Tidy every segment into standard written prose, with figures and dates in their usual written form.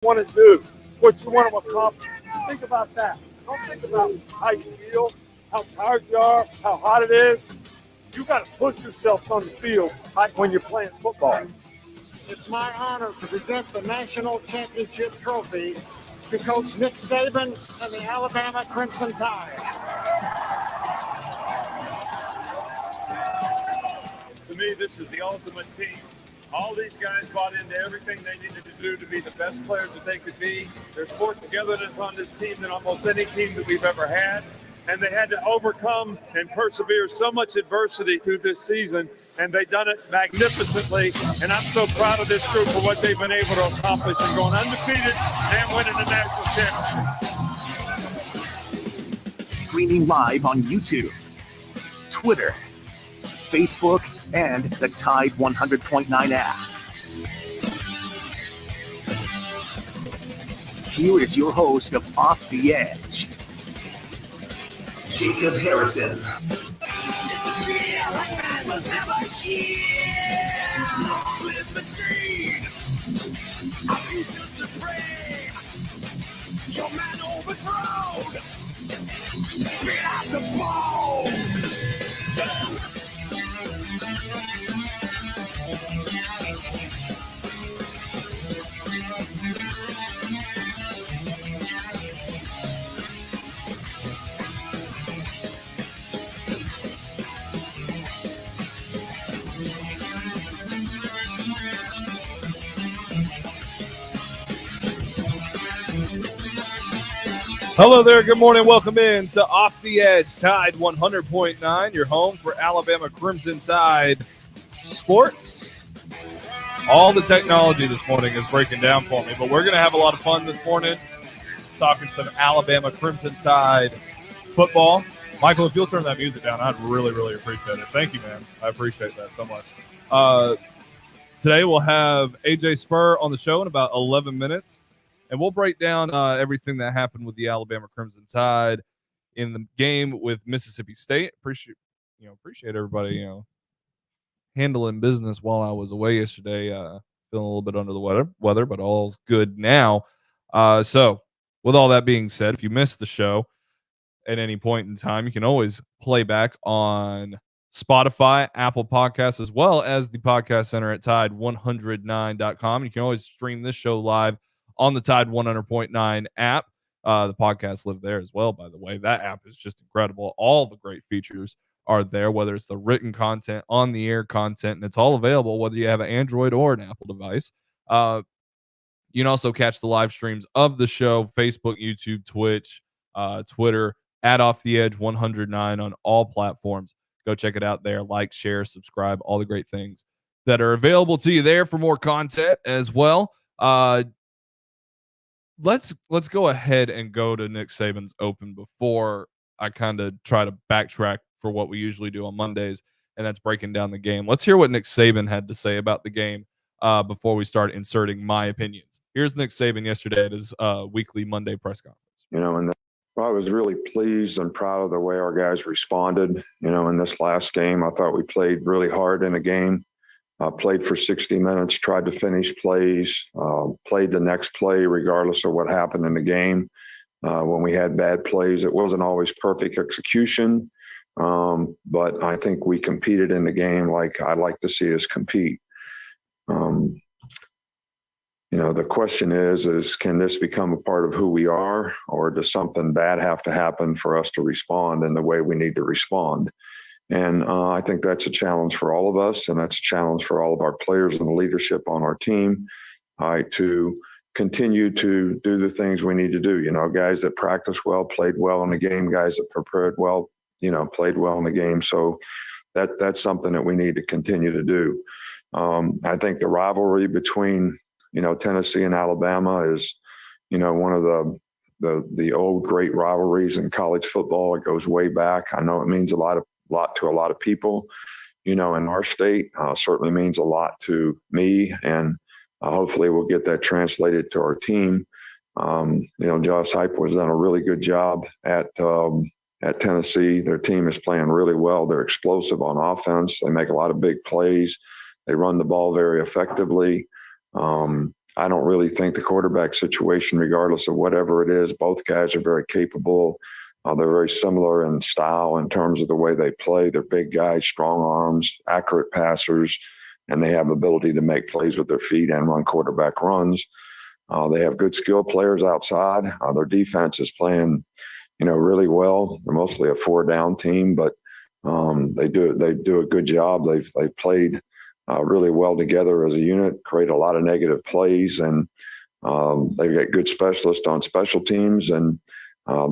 want to do, what you want to accomplish. Think about that. Don't think about how you feel, how tired you are, how hot it is. You got to push yourself on the field like when you're playing football. It's my honor to present the National Championship Trophy to Coach Nick Saban and the Alabama Crimson Tide. To me, this is the ultimate team. All these guys bought into everything they needed to do to be the best players that they could be. There's more togetherness on this team than almost any team that we've ever had. And they had to overcome and persevere so much adversity through this season, and they've done it magnificently. And I'm so proud of this group for what they've been able to accomplish and going undefeated and winning the national championship. Streaming live on YouTube, Twitter, Facebook, and the Tide 100.9 app. Here is your host of Off the Edge, Jacob Harrison. Your man overthrown. Spit out the ball. Hello there. Good morning. Welcome in to Off the Edge, Tide 100.9, your home for Alabama Crimson Tide sports. All the technology this morning is breaking down for me, but we're going to have a lot of fun this morning talking some Alabama Crimson Tide football. Michael, if you'll turn that music down, I'd really, really appreciate it. Thank you, man. I appreciate that so much. Today we'll have AJ Spurr on the show in about 11 minutes. And we'll break down everything that happened with the Alabama Crimson Tide in the game with Mississippi State. Appreciate everybody, handling business while I was away yesterday. Feeling a little bit under the weather, but all's good now. So, with all that being said, if you missed the show at any point in time, you can always play back on Spotify, Apple Podcasts, as well as the podcast center at Tide109.com. You can always stream this show live on the Tide 100.9 app. The podcasts live there as well, by the way. That app is just incredible. All the great features are there, whether it's the written content, on-the-air content, and it's all available whether you have an Android or an Apple device. You can also catch the live streams of the show, Facebook, YouTube, Twitch, Twitter, at Off the Edge 109 on all platforms. Go check it out there. Like, share, subscribe, all the great things that are available to you there for more content as well. Let's go ahead and go to Nick Saban's Open before I kind of try to backtrack for what we usually do on Mondays, and that's breaking down the game. Let's hear what Nick Saban had to say about the game before we start inserting my opinions. Here's Nick Saban yesterday at his weekly Monday press conference. I was really pleased and proud of the way our guys responded. In this last game, I thought we played really hard in a game. Played for 60 minutes, tried to finish plays, played the next play regardless of what happened in the game. When we had bad plays, it wasn't always perfect execution, but I think we competed in the game like I'd like to see us compete. The question is can this become a part of who we are, or does something bad have to happen for us to respond in the way we need to respond? And I think that's a challenge for all of us, and that's a challenge for all of our players and the leadership on our team to continue to do the things we need to do. Guys that practice well, played well in the game, guys that prepared well, played well in the game. So that's something that we need to continue to do. I think the rivalry between, Tennessee and Alabama is, one of the old great rivalries in college football. It goes way back. I know it means a lot to a lot of people, in our state. Certainly means a lot to me, and hopefully we'll get that translated to our team. Josh Heupel has done a really good job at Tennessee. Their team is playing really well. They're explosive on offense. They make a lot of big plays. They run the ball very effectively. I don't really think the quarterback situation, regardless of whatever it is, both guys are very capable. They're very similar in style in terms of the way they play. They're big guys, strong arms, accurate passers, and they have ability to make plays with their feet and run quarterback runs. They have good skilled players outside. Their defense is playing, really well. They're mostly a 4-down team, but they do a good job. They've played really well together as a unit, create a lot of negative plays, and they've got good specialists on special teams, and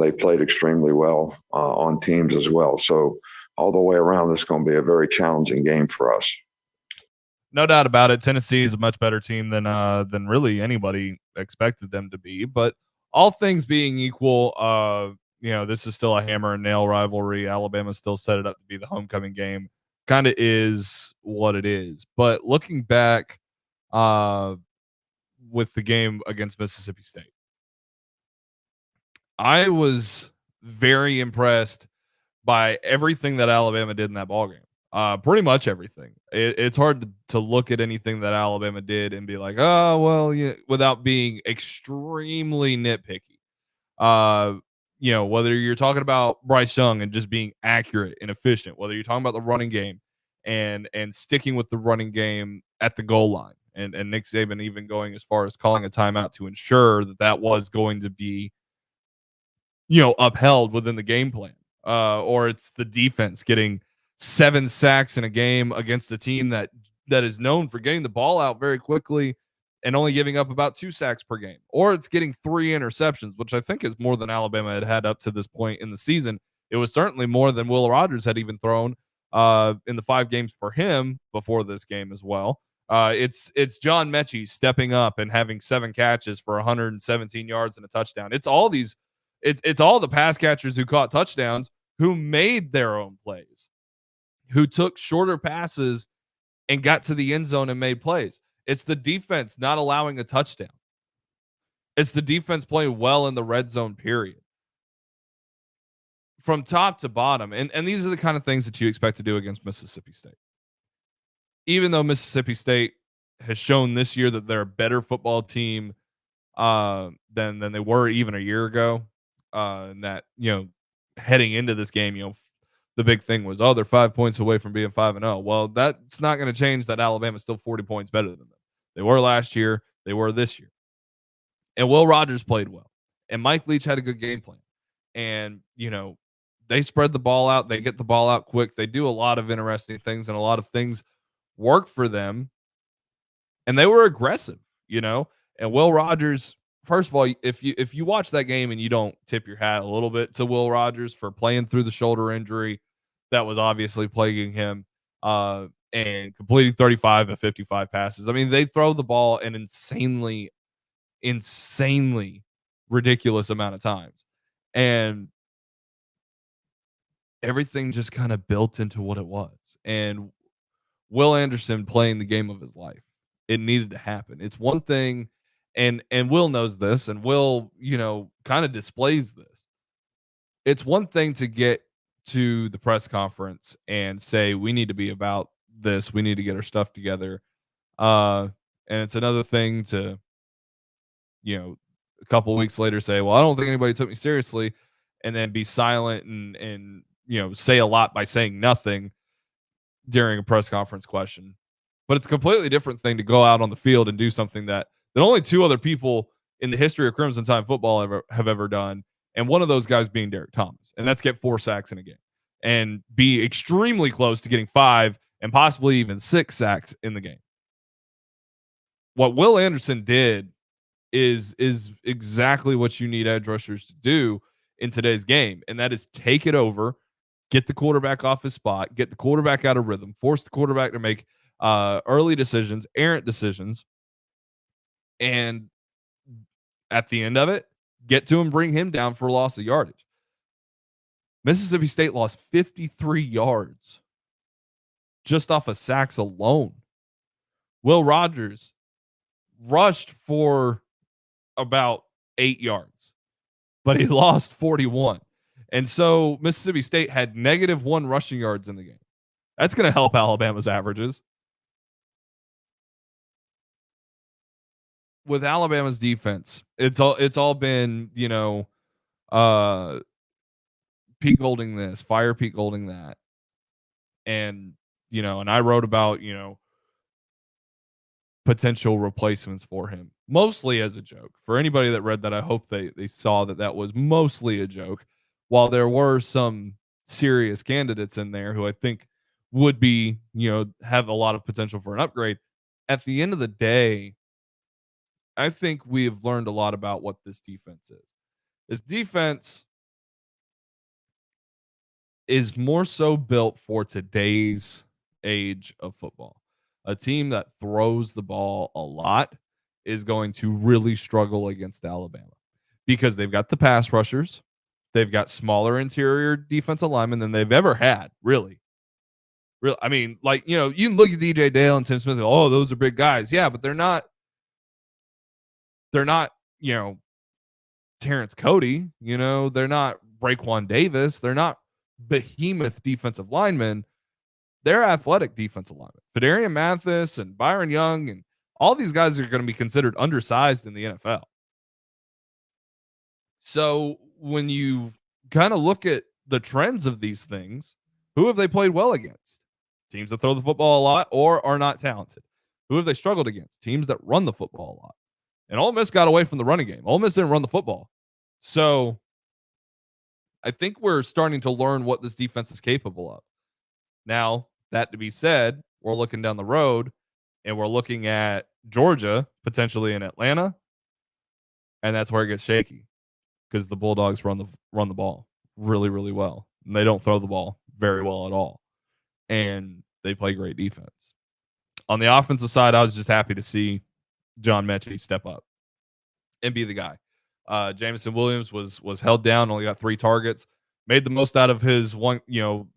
they played extremely well on teams as well. So all the way around, this is going to be a very challenging game for us. No doubt about it. Tennessee is a much better team than really anybody expected them to be. But all things being equal, this is still a hammer and nail rivalry. Alabama still set it up to be the homecoming game. Kind of is what it is. But looking back with the game against Mississippi State, I was very impressed by everything that Alabama did in that ballgame. Pretty much everything. It's hard to look at anything that Alabama did and be like, oh, well, yeah, without being extremely nitpicky. Whether you're talking about Bryce Young and just being accurate and efficient, whether you're talking about the running game and sticking with the running game at the goal line, and Nick Saban even going as far as calling a timeout to ensure that was going to be, upheld within the game plan. Or it's the defense getting 7 sacks in a game against a team that is known for getting the ball out very quickly and only giving up about 2 sacks per game. Or it's getting 3 interceptions, which I think is more than Alabama had up to this point in the season. It was certainly more than Will Rogers had even thrown in the 5 games for him before this game as well. It's John Mechie stepping up and having 7 catches for 117 yards and a touchdown. It's all these It's all the pass catchers who caught touchdowns who made their own plays, who took shorter passes and got to the end zone and made plays. It's the defense not allowing a touchdown. It's the defense playing well in the red zone, period. From top to bottom. And these are the kind of things that you expect to do against Mississippi State. Even though Mississippi State has shown this year that they're a better football team than they were even a year ago. And that, heading into this game, the big thing was, they're 5 points away from being 5-0. Well, that's not going to change that Alabama's still 40 points better than them. They were last year. They were this year. And Will Rogers played well. And Mike Leach had a good game plan. And, they spread the ball out. They get the ball out quick. They do a lot of interesting things, and a lot of things work for them. And they were aggressive, And Will Rogers, first of all, if you watch that game and you don't tip your hat a little bit to Will Rogers for playing through the shoulder injury that was obviously plaguing him, and completing 35 of 55 passes. I mean, they throw the ball an insanely ridiculous amount of times. And everything just kind of built into what it was. And Will Anderson playing the game of his life. It needed to happen. It's one thing, and Will knows this, and Will, kind of displays this. It's one thing to get to the press conference and say, we need to be about this. We need to get our stuff together. And it's another thing to, a couple of weeks later say, well, I don't think anybody took me seriously, and then be silent and say a lot by saying nothing during a press conference question. But it's a completely different thing to go out on the field and do something that only 2 other people in the history of Crimson Tide football have ever done. And one of those guys being Derek Thomas. And that's get 4 sacks in a game and be extremely close to getting 5 and possibly even 6 sacks in the game. What Will Anderson did is exactly what you need edge rushers to do in today's game. And that is take it over, get the quarterback off his spot, get the quarterback out of rhythm, force the quarterback to make early decisions, errant decisions, and at the end of it, get to him, bring him down for loss of yardage. Mississippi State lost 53 yards just off of sacks alone. Will Rogers rushed for about 8 yards, but he lost 41. And so Mississippi State had -1 rushing yards in the game. That's going to help Alabama's averages. with Alabama's defense, it's all been, Pete Golding this, fire Pete Golding that. And, and I wrote about, potential replacements for him, mostly as a joke. For anybody that read that, I hope they saw that was mostly a joke. While there were some serious candidates in there who I think would be, have a lot of potential for an upgrade, at the end of the day, I think we have learned a lot about what this defense is. This defense is more so built for today's age of football. A team that throws the ball a lot is going to really struggle against Alabama because they've got the pass rushers. They've got smaller interior defensive linemen than they've ever had, really. I mean, like, you can look at DJ Dale and Tim Smith and go, oh, those are big guys. Yeah, but they're not, Terrence Cody, they're not Raekwon Davis. They're not behemoth defensive linemen. They're athletic defensive linemen. Fedarian Mathis and Byron Young and all these guys are going to be considered undersized in the NFL. So when you kind of look at the trends of these things, who have they played well against? Teams that throw the football a lot or are not talented. Who have they struggled against? Teams that run the football a lot. And Ole Miss got away from the running game. Ole Miss didn't run the football. So I think we're starting to learn what this defense is capable of. Now, that to be said, we're looking down the road and we're looking at Georgia, potentially in Atlanta, and that's where it gets shaky because the Bulldogs run the ball really, really well. And they don't throw the ball very well at all. And they play great defense. On the offensive side, I was just happy to see John Mechie step up and be the guy. Jamison Williams was held down, only got 3 targets, made the most out of his one,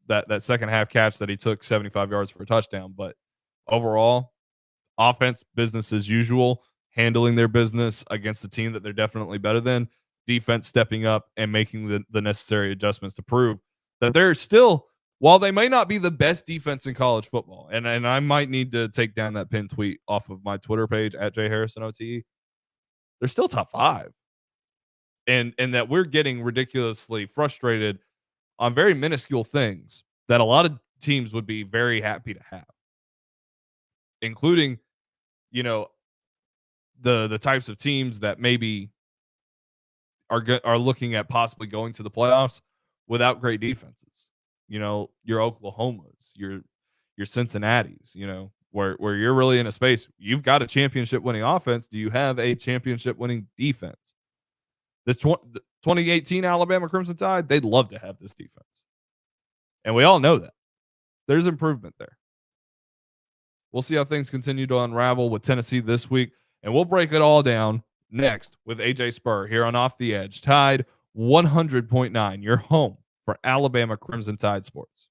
that second half catch that he took 75 yards for a touchdown. But overall, offense, business as usual, handling their business against a team that they're definitely better than. Defense stepping up and making the necessary adjustments to prove that they're still, while they may not be the best defense in college football, and I might need to take down that pinned tweet off of my Twitter page at JHarrisonOTE, they're still top 5. And that we're getting ridiculously frustrated on very minuscule things that a lot of teams would be very happy to have, including, the types of teams that maybe are looking at possibly going to the playoffs without great defenses. Your Oklahomas, your Cincinnati's, where you're really in a space. You've got a championship winning offense. Do you have a championship winning defense? This 2018 Alabama Crimson Tide, they'd love to have this defense. And we all know that. There's improvement there. We'll see how things continue to unravel with Tennessee this week. And we'll break it all down next with AJ Spurr here on Off the Edge. Tide 100.9, your home for Alabama Crimson Tide sports.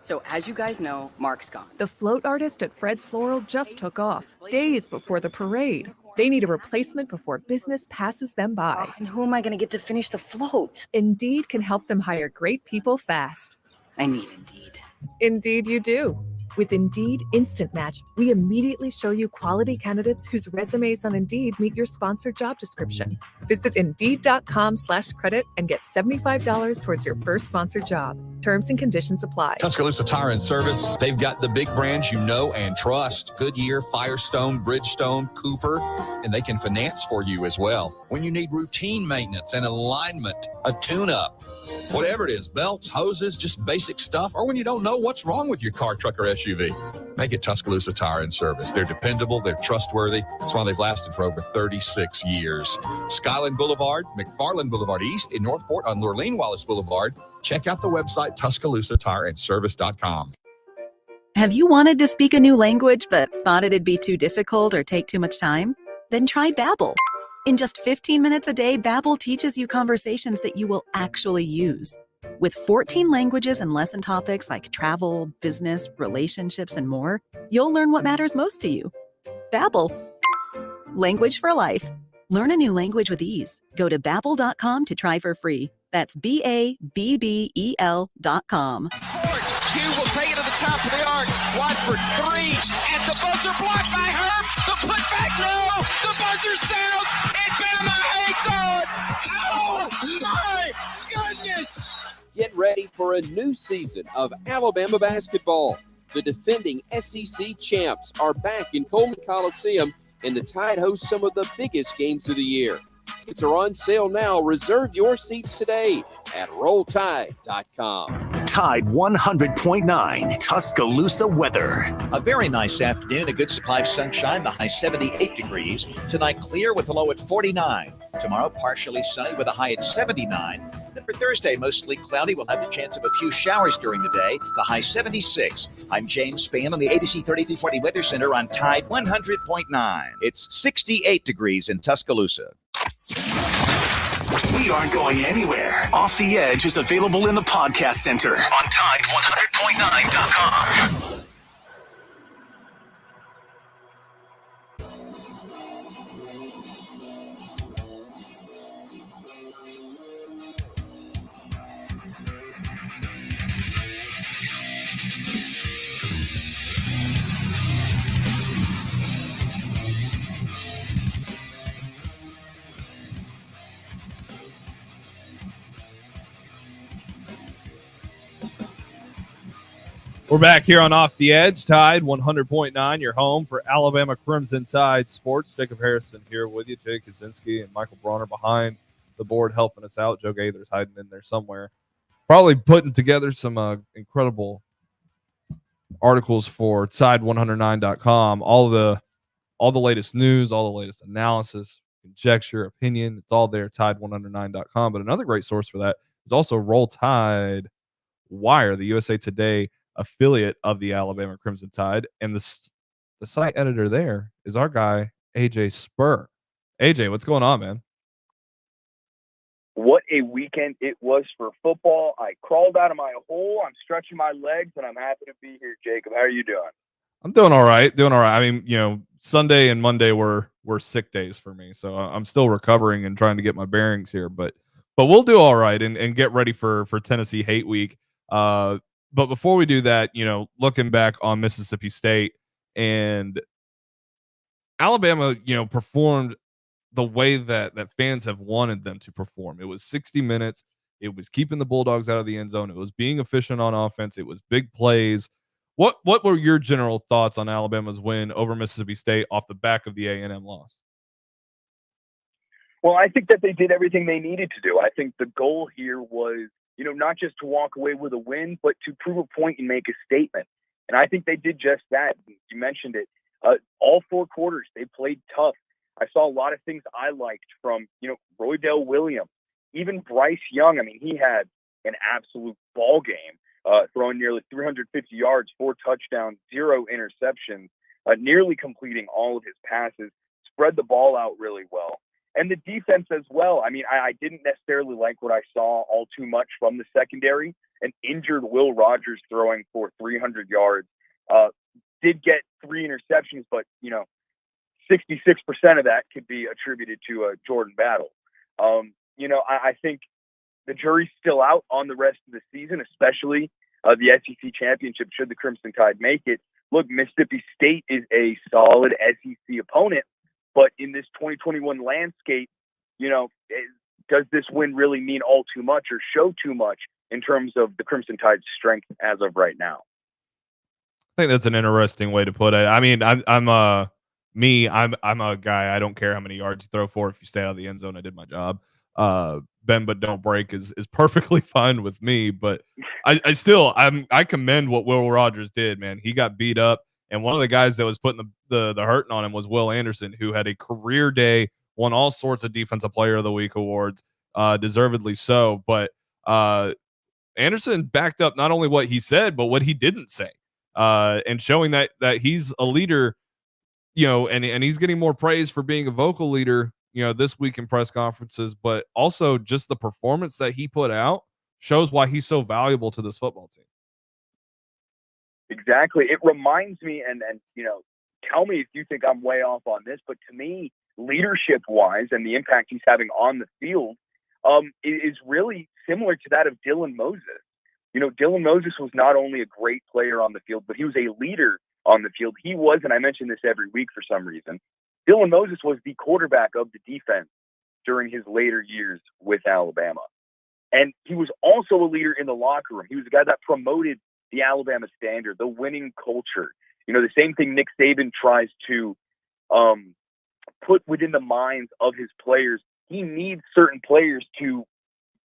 So as you guys know, Mark's gone. The float artist at Fred's Floral just took off, days before the parade. They need a replacement before business passes them by. Oh, and who am I going to get to finish the float? Indeed can help them hire great people fast. I need Indeed. Indeed you do. With Indeed Instant Match, we immediately show you quality candidates whose resumes on Indeed meet your sponsored job description. Visit Indeed.com/credit and get $75 towards your first sponsored job. Terms and conditions apply. Tuscaloosa Tire and Service. They've got the big brands you know and trust. Goodyear, Firestone, Bridgestone, Cooper, and they can finance for you as well. When you need routine maintenance and alignment, a tune-up, whatever it is, belts, hoses, just basic stuff, or when you don't know what's wrong with your car, truck, or SUV, make it Tuscaloosa Tire and Service. They're dependable. They're trustworthy. That's why they've lasted for over 36 years. Skyland Boulevard, McFarland Boulevard East in Northport on Lurleen Wallace Boulevard. Check out the website, TuscaloosaTireandService.com. Have you wanted to speak a new language but thought it'd be too difficult or take too much time? Then try Babbel. In just 15 minutes a day, Babbel teaches you conversations that you will actually use. With 14 languages and lesson topics like travel, business, relationships, and more, you'll learn what matters most to you. Babbel. Language for life. Learn a new language with ease. Go to Babbel.com to try for free. That's BABBEL.com. Hugh will take it to the top of the arc. Watford 3 at the buzzer, blocked by Herb. The putback, no. The buzzer sounds, and Bama hangs on. Oh, my goodness. Get ready for a new season of Alabama basketball. The defending SEC champs are back in Coleman Coliseum, and the Tide hosts some of the biggest games of the year. Tickets are on sale now. Reserve your seats today at RollTide.com. Tide 100.9 Tuscaloosa weather. A very nice afternoon, a good supply of sunshine, the high 78 degrees. Tonight clear with the low at 49. Tomorrow partially sunny with a high at 79. Then for Thursday, mostly cloudy. We'll have the chance of a few showers during the day, the high 76. I'm James Spann on the ABC 3340 Weather Center on Tide 100.9. It's 68 degrees in Tuscaloosa. We aren't going anywhere. Off the Edge is available in the podcast center on Tide100.9.com. We're back here on Off the Edge, Tide 100.9, your home for Alabama Crimson Tide sports. Jacob Harrison here with you, Jake Kaczynski and Michael Bronner behind the board helping us out. Joe Gaither's hiding in there somewhere, probably putting together some incredible articles for Tide109.com. All the latest news, all the latest analysis, conjecture, opinion. It's all there, Tide109.com. But another great source for that is also Roll Tide Wire, the USA Today affiliate of the Alabama Crimson Tide, and the site editor there is our guy AJ Spurr. AJ, what's going on, man? What a weekend it was for football. I crawled out of my hole. I'm stretching my legs, and I'm happy to be here, Jacob. How are you doing? I'm doing all right. I mean, Sunday and Monday were sick days for me, so I'm still recovering and trying to get my bearings here, but we'll do all right and get ready for Tennessee Hate Week. But before we do that, looking back on Mississippi State and Alabama, performed the way that fans have wanted them to perform. It was 60 minutes. It was keeping the Bulldogs out of the end zone. It was being efficient on offense. It was big plays. What were your general thoughts on Alabama's win over Mississippi State off the back of the A&M loss? Well, I think that they did everything they needed to do. I think the goal here was, not just to walk away with a win, but to prove a point and make a statement. And I think they did just that. You mentioned it. All four quarters, they played tough. I saw a lot of things I liked from, Roydell Williams, even Bryce Young. I mean, he had an absolute ball game, throwing nearly 350 yards, 4 touchdowns, 0 interceptions, nearly completing all of his passes, spread the ball out really well. And the defense as well. I mean, I didn't necessarily like what I saw all too much from the secondary. An injured Will Rogers throwing for 300 yards. Did get 3 interceptions, but, 66% of that could be attributed to Jordan Battle. I think the jury's still out on the rest of the season, especially the SEC championship, should the Crimson Tide make it. Look, Mississippi State is a solid SEC opponent. But in this 2021 landscape, does this win really mean all too much or show too much in terms of the Crimson Tide's strength as of right now? I think that's an interesting way to put it. I mean, I'm a guy. I don't care how many yards you throw for. If you stay out of the end zone, I did my job. Bend but don't break is perfectly fine with me. But I commend what Will Rogers did, man. He got beat up. And one of the guys that was putting the hurting on him was Will Anderson, who had a career day, won all sorts of Defensive Player of the Week awards, deservedly so. But Anderson backed up not only what he said, but what he didn't say, and showing that he's a leader, and he's getting more praise for being a vocal leader, this week in press conferences, but also just the performance that he put out shows why he's so valuable to this football team. Exactly. It reminds me, and tell me if you think I'm way off on this, but to me, leadership-wise and the impact he's having on the field is really similar to that of Dylan Moses. Dylan Moses was not only a great player on the field, but he was a leader on the field. He was, and I mention this every week for some reason, Dylan Moses was the quarterback of the defense during his later years with Alabama. And he was also a leader in the locker room. He was the guy that promoted the Alabama standard, the winning culture. You know, the same thing Nick Saban tries to put within the minds of his players. He needs certain players to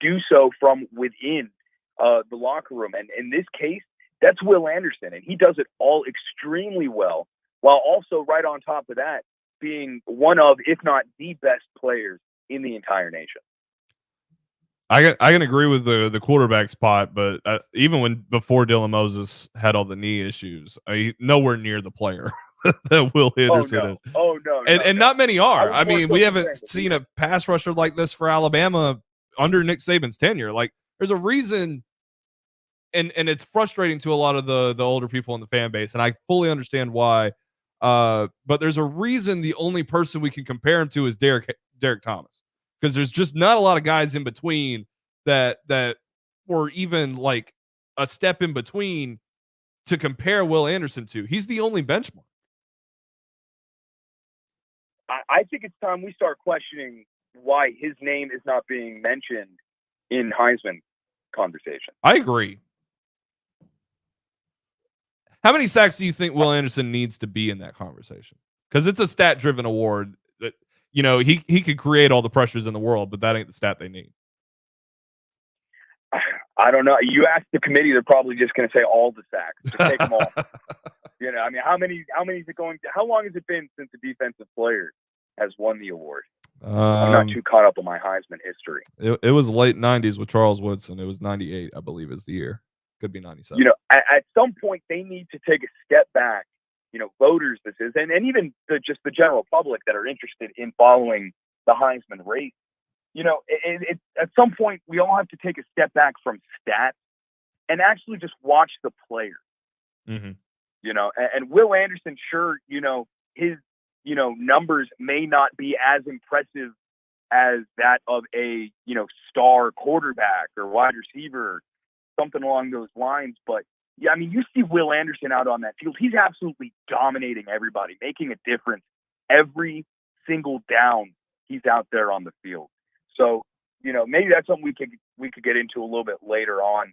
do so from within the locker room. And in this case, that's Will Anderson. And he does it all extremely well, while also right on top of that, being one of, if not the best players in the entire nation. I can agree with the quarterback spot, but even before Dylan Moses had all the knee issues, nowhere near the player that Will Anderson is. Oh no, and not many are. I mean, we haven't saying, seen a pass rusher like this for Alabama under Nick Saban's tenure. Like, there's a reason, and it's frustrating to a lot of the older people in the fan base, and I fully understand why. But there's a reason the only person we can compare him to is Derek Thomas. Because there's just not a lot of guys in between that were even like a step in between to compare Will Anderson to. He's the only benchmark. I think it's time we start questioning why his name is not being mentioned in Heisman conversation. I agree. How many sacks do you think Will Anderson needs to be in that conversation? Because it's a stat-driven award. You know, he could create all the pressures in the world, but that ain't the stat they need. I don't know. You ask the committee, they're probably just going to say all the sacks. Just take them all. You know, I mean, how many is it going to? How long has it been since a defensive player has won the award? I'm not too caught up on my Heisman history. It was late 90s with Charles Woodson. It was 98, I believe, is the year. Could be 97. You know, at some point they need to take a step back. You know, voters, this is, and even just the general public that are interested in following the Heisman race. You know, it at some point we all have to take a step back from stats and actually just watch the player. Mm-hmm. You know, and Will Anderson, sure, you know, his, you know, numbers may not be as impressive as that of a, you know, star quarterback or wide receiver, something along those lines, but yeah, I mean, you see Will Anderson out on that field. He's absolutely dominating everybody, making a difference every single down he's out there on the field. So, you know, maybe that's something we could get into a little bit later on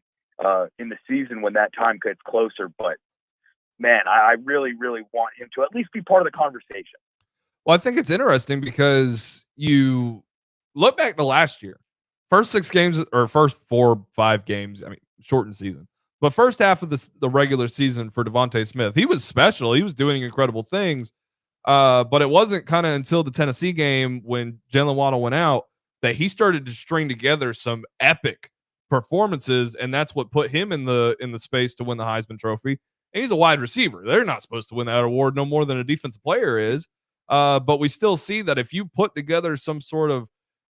in the season when that time gets closer. But man, I really, really want him to at least be part of the conversation. Well, I think it's interesting because you look back to last year, first 6 games or first 4-5 games. I mean, shortened season. But first half of the regular season for Devontae Smith, he was special. He was doing incredible things. But it wasn't kind of until the Tennessee game when Jalen Waddle went out that he started to string together some epic performances, and that's what put him in the space to win the Heisman Trophy. And he's a wide receiver. They're not supposed to win that award no more than a defensive player is. But we still see that if you put together some sort of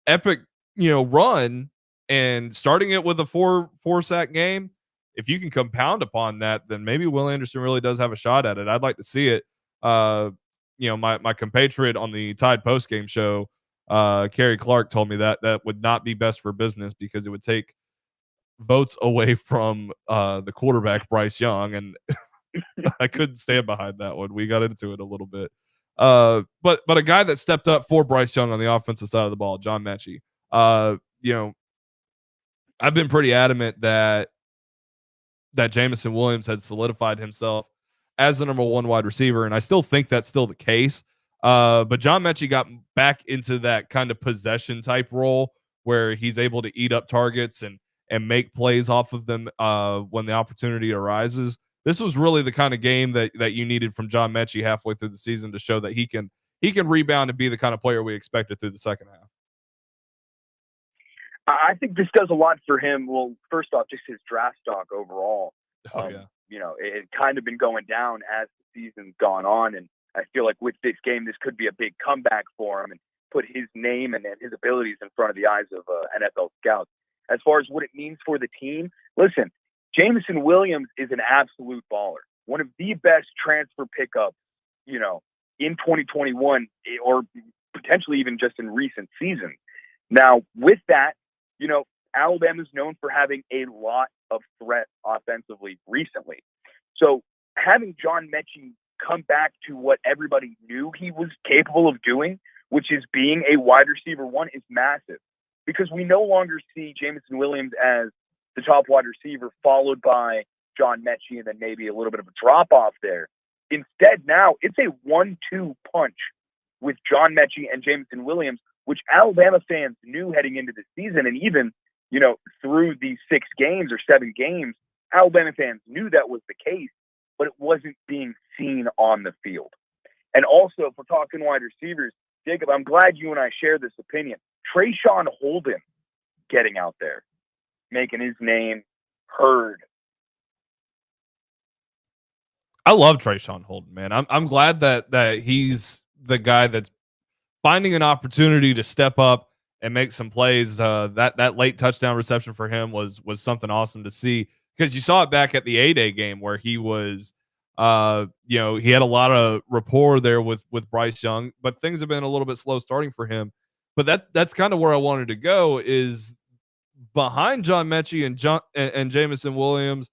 epic, you know, run and starting it with a four sack game, if you can compound upon that, then maybe Will Anderson really does have a shot at it. I'd like to see it. You know, my compatriot on the Tide postgame show, Kerry Clark, told me that would not be best for business because it would take votes away from the quarterback Bryce Young, and I couldn't stand behind that one. We got into it a little bit. But a guy that stepped up for Bryce Young on the offensive side of the ball, John Mechie. You know, I've been pretty adamant that Jameson Williams had solidified himself as the number 1 wide receiver, and I still think that's still the case. But John Mechie got back into that kind of possession type role where he's able to eat up targets and make plays off of them when the opportunity arises. This was really the kind of game that you needed from John Mechie halfway through the season to show that he can rebound and be the kind of player we expected through the second half. I think this does a lot for him. Well, first off, just his draft stock overall. You know, it kind of been going down as the season's gone on, and I feel like with this game, this could be a big comeback for him and put his name and his abilities in front of the eyes of NFL scouts. As far as what it means for the team, listen, Jameson Williams is an absolute baller, one of the best transfer pickups, you know, in 2021 or potentially even just in recent seasons. Now, with that, you know, Alabama's known for having a lot of threat offensively recently. So having John Mechie come back to what everybody knew he was capable of doing, which is being a wide receiver one, is massive. Because we no longer see Jameson Williams as the top wide receiver, followed by John Mechie, and then maybe a little bit of a drop-off there. Instead, now it's a 1-2 punch with John Mechie and Jameson Williams, which Alabama fans knew heading into the season. And even, through these 6 games or 7 games, Alabama fans knew that was the case, but it wasn't being seen on the field. And also, if we're talking wide receivers, Jacob, I'm glad you and I share this opinion. Trayshawn Holden getting out there, making his name heard. I love Trayshawn Holden, man. I'm glad that he's the guy that's finding an opportunity to step up and make some plays. That late touchdown reception for him was something awesome to see, because you saw it back at the A-Day game where he was, he had a lot of rapport there with Bryce Young, but things have been a little bit slow starting for him. But that's kind of where I wanted to go, is behind John Mechie and Jameson Williams.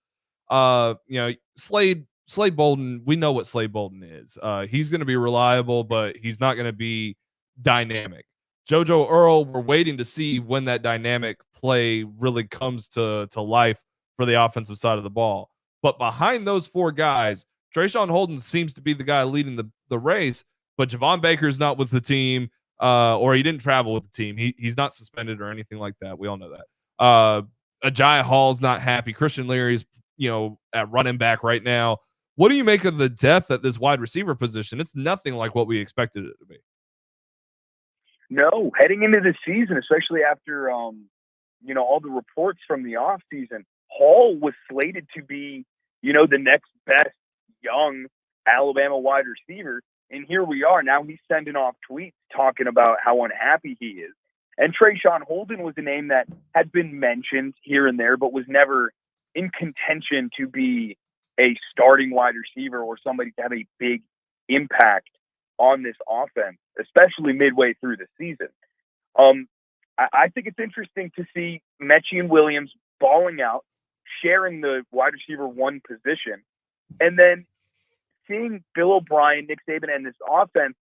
Slade Bolden, we know what Slade Bolden is. He's going to be reliable, but he's not going to be dynamic. JoJo Earl, we're waiting to see when that dynamic play really comes to life for the offensive side of the ball. But behind those 4 guys, Trayshawn Holden seems to be the guy leading the race, but Javon Baker's not with the team, or he didn't travel with the team. He's not suspended or anything like that. We all know that. Agiye Hall's not happy. Christian Leary's, at running back right now. What do you make of the depth at this wide receiver position? It's nothing like what we expected it to be. No, heading into the season, especially after, all the reports from the offseason, Hall was slated to be, the next best young Alabama wide receiver. And here we are. Now he's sending off tweets talking about how unhappy he is. And Trayshawn Holden was a name that had been mentioned here and there, but was never in contention to be a starting wide receiver or somebody to have a big impact on this offense, especially midway through the season. I think it's interesting to see Mechie and Williams balling out, sharing the wide receiver one position, and then seeing Bill O'Brien, Nick Saban, and this offense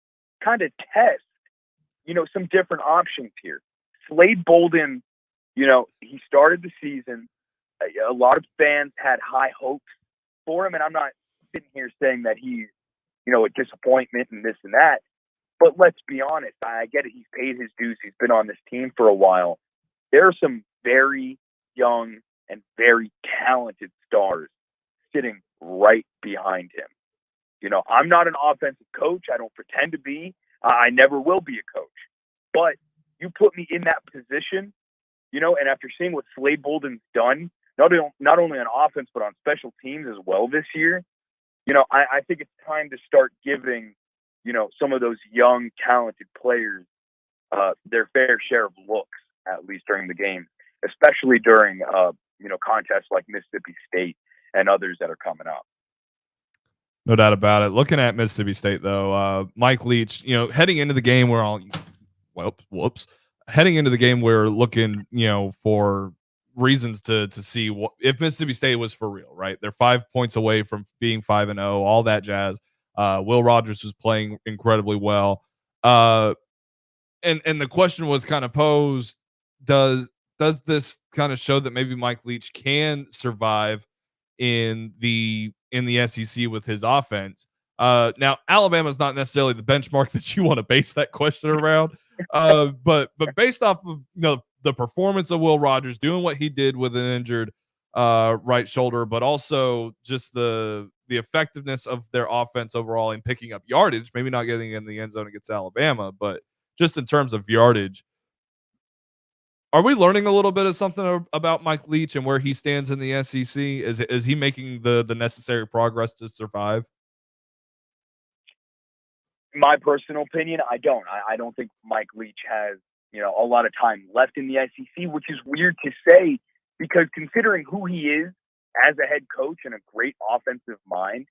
kind of test, some different options here. Slade Bolden, he started the season. A lot of fans had high hopes for him, and I'm not sitting here saying that he's, a disappointment and this and that. But let's be honest, I get it. He's paid his dues. He's been on this team for a while. There are some very young and very talented stars sitting right behind him. I'm not an offensive coach. I don't pretend to be. I never will be a coach. But you put me in that position, and after seeing what Slade Bolden's done, not only on offense, but on special teams as well this year, I think it's time to start giving, some of those young, talented players their fair share of looks, at least during the game, especially during, contests like Mississippi State and others that are coming up. No doubt about it. Looking at Mississippi State, though, Mike Leach, heading into the game, heading into the game, we're looking, for reasons to see if Mississippi State was for real, right? They're 5 points away from being 5-0, all that jazz. Will Rogers was playing incredibly well. And the question was kind of posed, does this kind of show that maybe Mike Leach can survive in the SEC with his offense? Now Alabama's not necessarily the benchmark that you want to base that question around. But based off of the performance of Will Rogers doing what he did with an injured right shoulder, but also just the effectiveness of their offense overall in picking up yardage, maybe not getting in the end zone against Alabama, but just in terms of yardage, are we learning a little bit of something about Mike Leach and where he stands in the SEC? Is he making the necessary progress to survive? My personal opinion, I don't. I don't think Mike Leach has, a lot of time left in the SEC, which is weird to say because considering who he is as a head coach and a great offensive mind,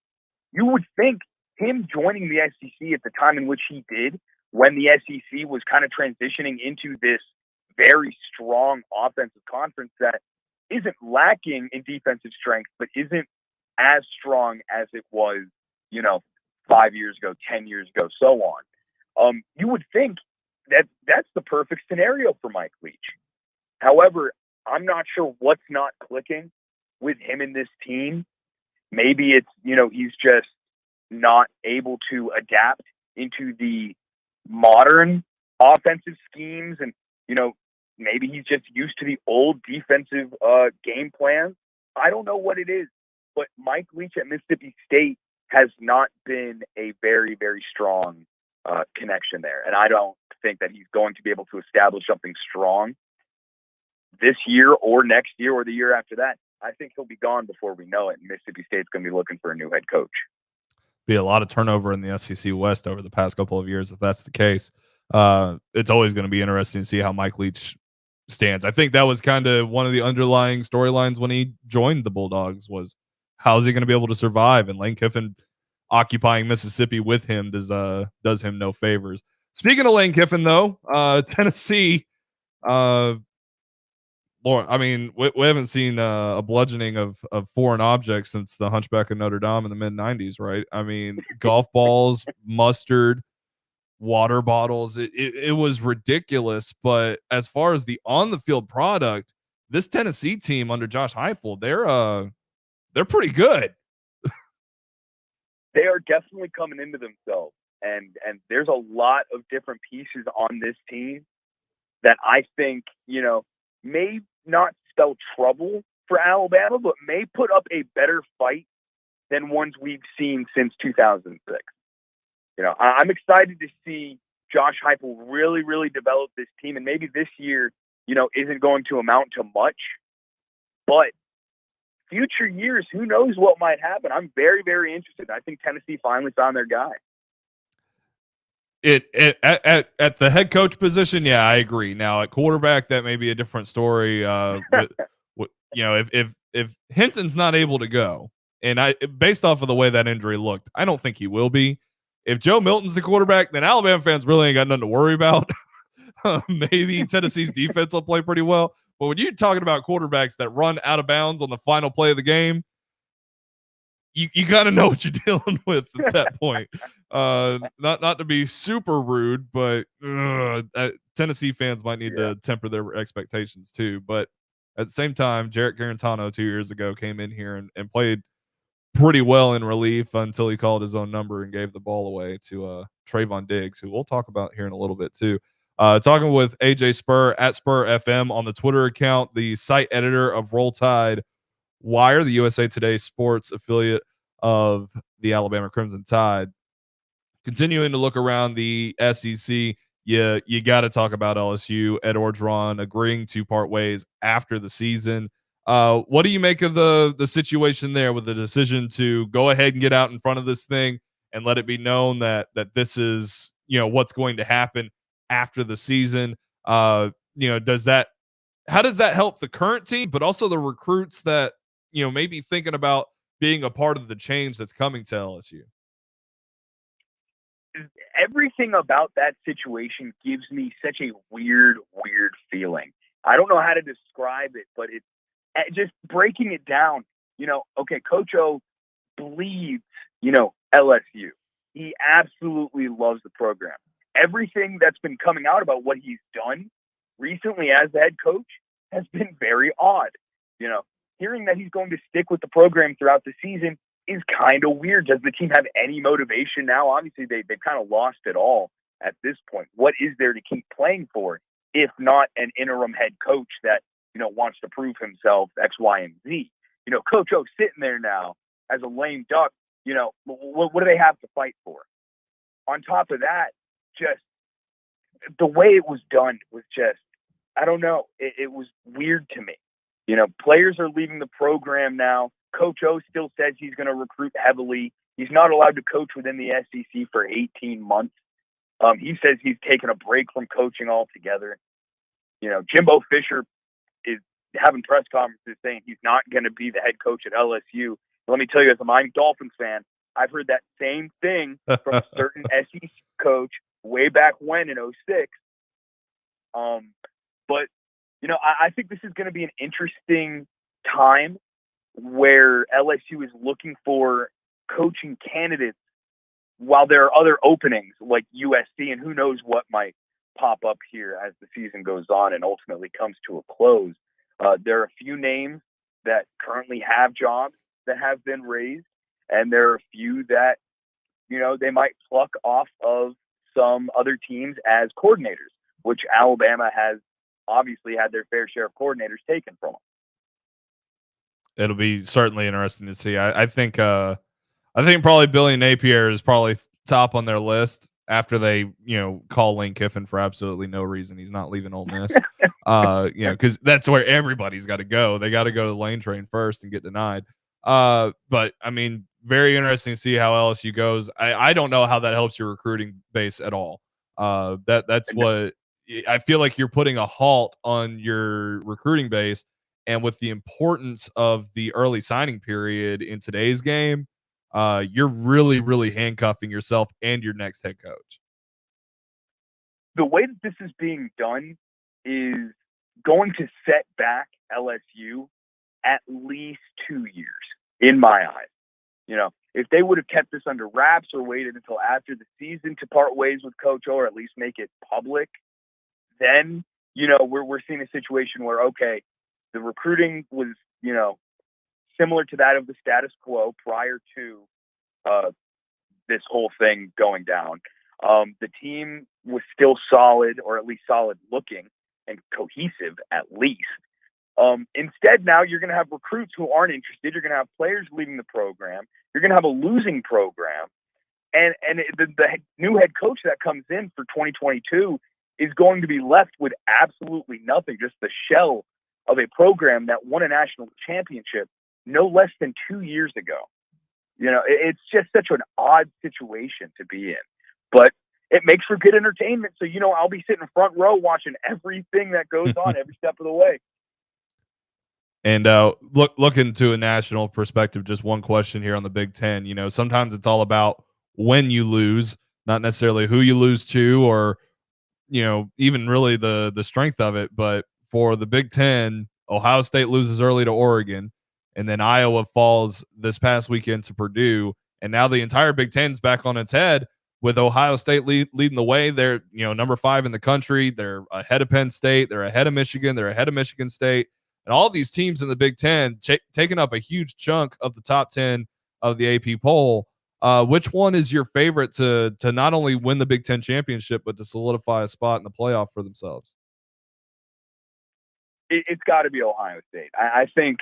you would think him joining the SEC at the time in which he did, when the SEC was kind of transitioning into this very strong offensive conference that isn't lacking in defensive strength, but isn't as strong as it was, 5 years ago, 10 years ago, so on. You would think that that's the perfect scenario for Mike Leach. However, I'm not sure what's not clicking with him and this team. Maybe it's, he's just not able to adapt into the modern offensive schemes. And, maybe he's just used to the old defensive game plans. I don't know what it is, but Mike Leach at Mississippi State has not been a very, very strong connection there. And I don't think that he's going to be able to establish something strong this year or next year or the year after that. I think he'll be gone before we know it. And Mississippi State's going to be looking for a new head coach. Be a lot of turnover in the SEC West over the past couple of years if that's the case. It's always going to be interesting to see how Mike Leach stands. I think that was kind of one of the underlying storylines when he joined the Bulldogs was how's he going to be able to survive? And Lane Kiffin occupying Mississippi with him does him no favors. Speaking of Lane Kiffin, though, Tennessee, Lord, I mean, we haven't seen a bludgeoning of foreign objects since the Hunchback of Notre Dame in the mid-'90s, right? I mean, golf balls, mustard, water bottles. It was ridiculous. But as far as the on-the-field product, this Tennessee team under Josh Heupel, they're pretty good. They are definitely coming into themselves. And there's a lot of different pieces on this team that I think, may not spell trouble for Alabama, but may put up a better fight than ones we've seen since 2006. I'm excited to see Josh Heupel really, really develop this team. And maybe this year, isn't going to amount to much, but future years, who knows what might happen. I'm very, very interested. I think Tennessee finally found their guy. At the head coach position, yeah, I agree. Now at quarterback, that may be a different story. If Hinton's not able to go, and based off of the way that injury looked, I don't think he will be. If Joe Milton's the quarterback, then Alabama fans really ain't got nothing to worry about. Maybe Tennessee's defense will play pretty well, but when you're talking about quarterbacks that run out of bounds on the final play of the game, you got to know what you're dealing with at that point. Not to be super rude, but Tennessee fans might need to temper their expectations too. But at the same time, Jarrett Garantano 2 years ago came in here and played pretty well in relief until he called his own number and gave the ball away to Trayvon Diggs, who we'll talk about here in a little bit too. Talking with AJ Spurr at Spurr FM on the Twitter account, the site editor of Roll Tide Wire, the USA Today sports affiliate of the Alabama Crimson Tide. Continuing to look around the SEC, you got to talk about LSU. Ed Orgeron agreeing to part ways after the season. What do you make of the situation there with the decision to go ahead and get out in front of this thing and let it be known that this is what's going to happen after the season? How does that help the current team, but also the recruits that maybe thinking about being a part of the change that's coming to LSU? Everything about that situation gives me such a weird feeling. I don't know how to describe it, but it's just breaking it down. Okay, Coach O bleeds, LSU. He absolutely loves the program. Everything that's been coming out about what he's done recently as the head coach has been very odd. Hearing that he's going to stick with the program throughout the season is kind of weird. Does the team have any motivation now? Obviously, they've kind of lost it all at this point. What is there to keep playing for if not an interim head coach that, wants to prove himself X, Y, and Z? Coach O's sitting there now as a lame duck. What do they have to fight for? On top of that, just the way it was done was just, I don't know. It was weird to me. Players are leaving the program now. Coach O still says he's going to recruit heavily. He's not allowed to coach within the SEC for 18 months. He says he's taken a break from coaching altogether. Jimbo Fisher is having press conferences saying he's not going to be the head coach at LSU. Let me tell you, as a Miami Dolphins fan, I've heard that same thing from a certain SEC coach way back when in 2006. But, I think this is going to be an interesting time where LSU is looking for coaching candidates while there are other openings like USC and who knows what might pop up here as the season goes on and ultimately comes to a close, there are a few names that currently have jobs that have been raised, and there are a few that, they might pluck off of some other teams as coordinators, which Alabama has obviously had their fair share of coordinators taken from them. It'll be certainly interesting to see. I think probably Billy Napier is probably top on their list after they, call Lane Kiffin for absolutely no reason. He's not leaving Ole Miss. Because that's where everybody's got to go. They got to go to the Lane train first and get denied. But I mean, very interesting to see how LSU goes. I don't know how that helps your recruiting base at all. That's what I feel like you're putting a halt on your recruiting base. And with the importance of the early signing period in today's game, you're really, really handcuffing yourself and your next head coach. The way that this is being done is going to set back LSU at least 2 years, in my eyes. If they would have kept this under wraps or waited until after the season to part ways with Coach O, or at least make it public, then, we're seeing a situation where, okay, the recruiting was, similar to that of the status quo prior to this whole thing going down. The team was still solid, or at least solid looking and cohesive at least. Instead, now you're going to have recruits who aren't interested. You're going to have players leaving the program. You're going to have a losing program. And the new head coach that comes in for 2022 is going to be left with absolutely nothing, just the shell of a program that won a national championship no less than 2 years ago. It's just such an odd situation to be in. But it makes for good entertainment. So, I'll be sitting front row watching everything that goes on every step of the way. And looking to a national perspective, just one question here on the Big Ten. Sometimes it's all about when you lose, not necessarily who you lose to, or even really the strength of it. But for the Big Ten, Ohio State loses early to Oregon, and then Iowa falls this past weekend to Purdue, and now the entire Big Ten's back on its head with Ohio State leading the way. They're number 5 in the country. They're ahead of Penn State. They're ahead of Michigan. They're ahead of Michigan State. And all these teams in the Big Ten taking up a huge chunk of the top 10 of the AP poll. Which one is your favorite to not only win the Big Ten championship, but to solidify a spot in the playoff for themselves? It's got to be Ohio State. I think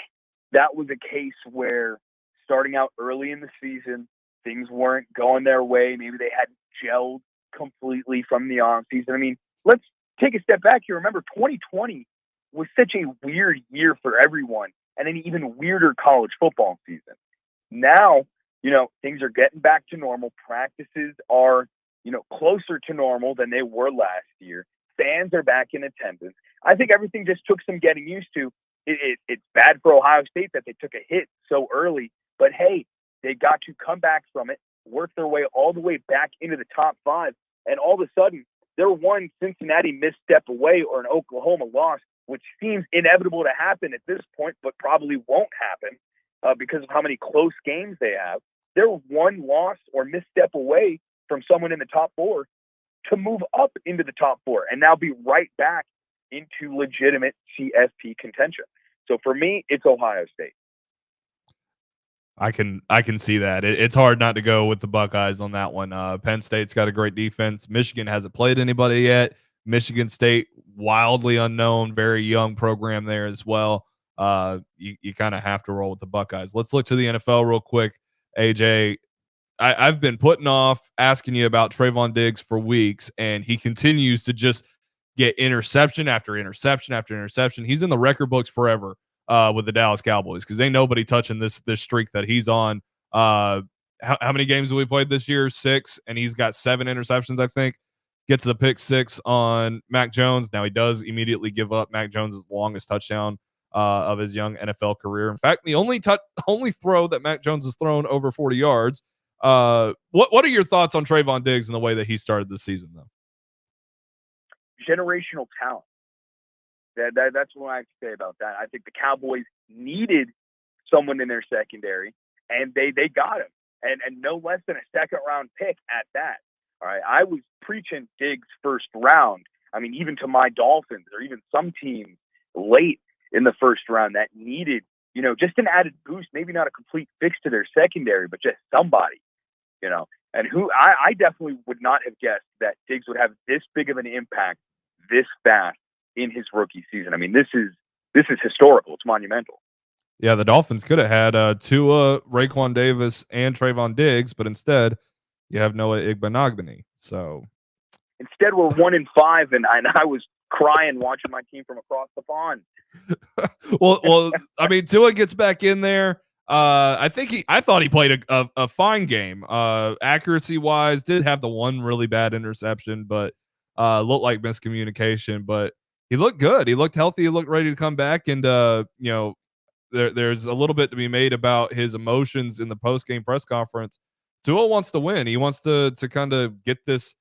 that was a case where starting out early in the season, things weren't going their way. Maybe they hadn't gelled completely from the offseason. I mean, let's take a step back here. Remember, 2020 was such a weird year for everyone, and an even weirder college football season. Now, things are getting back to normal. Practices are, closer to normal than they were last year. Fans are back in attendance. I think everything just took some getting used to. It's bad for Ohio State that they took a hit so early, but hey, they got to come back from it, work their way all the way back into the top 5, and all of a sudden, they're one Cincinnati misstep away or an Oklahoma loss, which seems inevitable to happen at this point, but probably won't happen because of how many close games they have. They're one loss or misstep away from someone in the top 4 to move up into the top 4 and now be right back into legitimate CFP contention. So for me, it's Ohio State. I can see that. It's hard not to go with the Buckeyes on that one. Penn State's got a great defense. Michigan hasn't played anybody yet. Michigan State, wildly unknown, very young program there as well. You kind of have to roll with the Buckeyes. Let's look to the NFL real quick. AJ, I've been putting off asking you about Trayvon Diggs for weeks, and he continues to just get interception after interception after interception. He's in the record books forever with the Dallas Cowboys because ain't nobody touching this streak that he's on. How many games have we played this year? 6, and he's got 7 interceptions, I think. Gets the pick 6 on Mac Jones. Now he does immediately give up Mac Jones' longest touchdown of his young NFL career. In fact, the only throw that Mac Jones has thrown over 40 yards. What are your thoughts on Trayvon Diggs and the way that he started the season, though? Generational talent. That's what I have to say about that. I think the Cowboys needed someone in their secondary, and they got him. and no less than a second round pick at that. All right. I was preaching Diggs first round. I mean, even to my Dolphins or even some teams late in the first round that needed, just an added boost, maybe not a complete fix to their secondary, but just somebody, and who I definitely would not have guessed that Diggs would have this big of an impact this fast in his rookie season. I mean, this is historical. It's monumental. Yeah, the Dolphins could have had Tua, Raekwon Davis, and Trayvon Diggs, but instead you have Noah Igbenogany. So instead, we're 1-5, and I was crying watching my team from across the pond. well, I mean, Tua gets back in there. I thought he played a fine game. Accuracy wise, did have the one really bad interception, but looked like miscommunication. But he looked good. He looked healthy. He looked ready to come back. And there's a little bit to be made about his emotions in the post game press conference. Tua wants to win. He wants to kind of get this